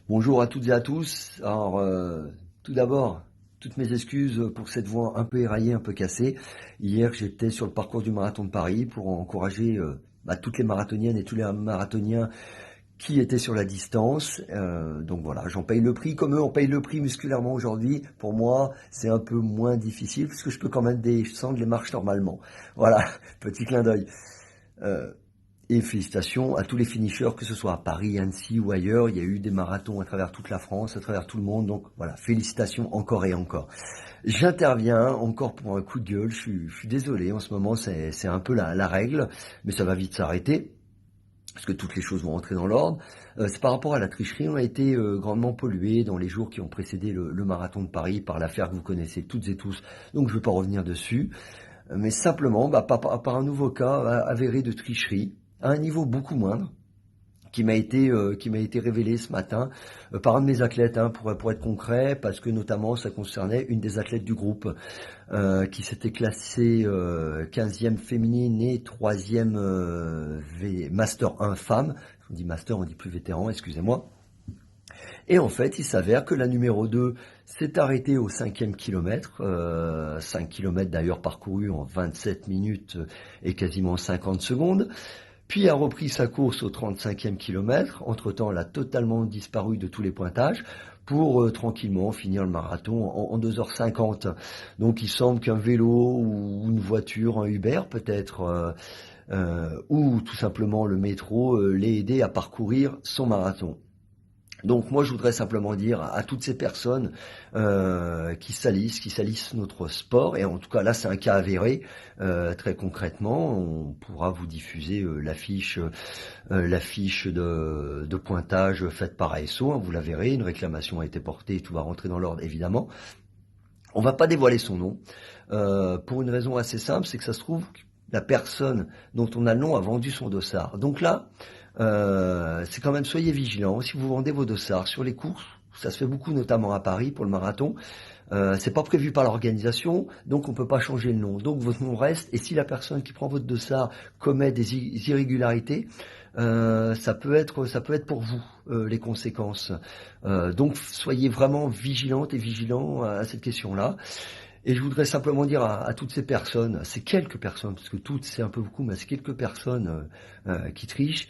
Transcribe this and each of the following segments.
Bonjour à toutes et à tous. Alors, tout d'abord, toutes mes excuses pour cette voix un peu éraillée, un peu cassée. Hier, j'étais sur le parcours du marathon de Paris pour encourager toutes les marathoniennes et tous les marathoniens qui étaient sur la distance. Donc voilà, j'en paye le prix comme eux, on paye le prix musculairement aujourd'hui. Pour moi, c'est un peu moins difficile puisque je peux quand même descendre les marches normalement. Voilà, petit clin d'œil. Euh, et félicitations à tous les finishers, que ce soit à Paris, Annecy ou ailleurs. Il y a eu des marathons à travers toute la France, à travers tout le monde. Donc voilà, félicitations encore et encore. J'interviens encore pour un coup de gueule. Je suis désolé, en ce moment c'est un peu la règle, mais ça va vite s'arrêter. Parce que toutes les choses vont rentrer dans l'ordre. C'est par rapport à la tricherie. On a été grandement pollué dans les jours qui ont précédé le marathon de Paris par l'affaire que vous connaissez toutes et tous. Donc je ne vais pas revenir dessus. Mais simplement par un nouveau cas avéré de tricherie à un niveau beaucoup moindre qui m'a été révélé ce matin par un de mes athlètes, hein, pour être concret, parce que notamment ça concernait une des athlètes du groupe qui s'était classée 15e féminine et 3e Master 1 femme. On dit Master, on dit plus vétéran, excusez-moi. Et en fait, il s'avère que la numéro 2 s'est arrêtée au 5e kilomètre, 5 kilomètres d'ailleurs parcourus en 27 minutes et quasiment 50 secondes, puis a repris sa course au 35e kilomètre. Entre-temps, elle a totalement disparu de tous les pointages pour tranquillement finir le marathon en 2h50. Donc il semble qu'un vélo ou une voiture, un Uber peut-être, ou tout simplement le métro l'ait aidé à parcourir son marathon. Donc moi je voudrais simplement dire à toutes ces personnes qui salissent notre sport, et en tout cas là c'est un cas avéré, très concrètement, on pourra vous diffuser l'affiche de pointage faite par ASO, hein, vous la verrez, une réclamation a été portée, tout va rentrer dans l'ordre évidemment. On va pas dévoiler son nom, pour une raison assez simple, c'est que ça se trouve que la personne dont on a le nom a vendu son dossard. Donc là, c'est quand même, soyez vigilants. Si vous vendez vos dossards sur les courses, ça se fait beaucoup notamment à Paris pour le marathon, c'est pas prévu par l'organisation, donc on peut pas changer le nom. Donc votre nom reste, et si la personne qui prend votre dossard commet des irrégularités, ça peut être pour vous les conséquences. Donc soyez vraiment vigilantes et vigilants à cette question-là. Et je voudrais simplement dire à toutes ces personnes, ces quelques personnes, parce que toutes c'est un peu beaucoup, mais ces quelques personnes qui trichent,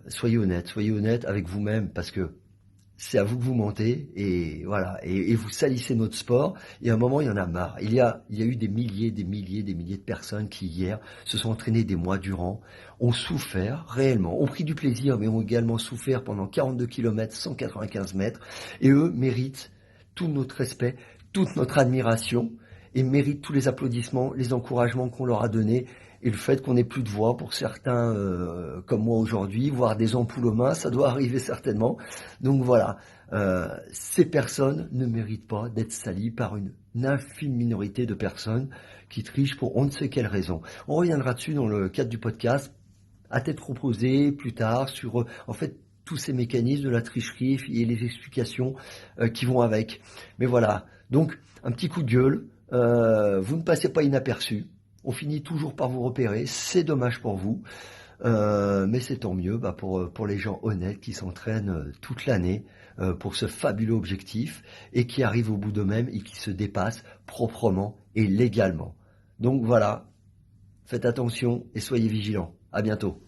soyez honnêtes avec vous-même, parce que c'est à vous que vous mentez, et voilà, et vous salissez notre sport, et à un moment il y en a marre. Il y a eu des milliers de personnes qui hier se sont entraînées des mois durant, ont souffert réellement, ont pris du plaisir, mais ont également souffert pendant 42 km, 195 mètres, et eux méritent tout notre respect, toute notre admiration, et méritent tous les applaudissements, les encouragements qu'on leur a donnés, et le fait qu'on n'ait plus de voix pour certains, comme moi aujourd'hui, voire des ampoules aux mains, ça doit arriver certainement. Donc voilà, ces personnes ne méritent pas d'être salies par une infime minorité de personnes qui trichent pour on ne sait quelle raison. On reviendra dessus dans le cadre du podcast, à tête reposée, plus tard, sur en fait tous ces mécanismes de la tricherie et les explications qui vont avec. Mais voilà, donc un petit coup de gueule, vous ne passez pas inaperçu. On finit toujours par vous repérer, c'est dommage pour vous, mais c'est tant mieux pour les gens honnêtes qui s'entraînent toute l'année pour ce fabuleux objectif et qui arrivent au bout d'eux-mêmes et qui se dépassent proprement et légalement. Donc voilà, faites attention et soyez vigilants. À bientôt.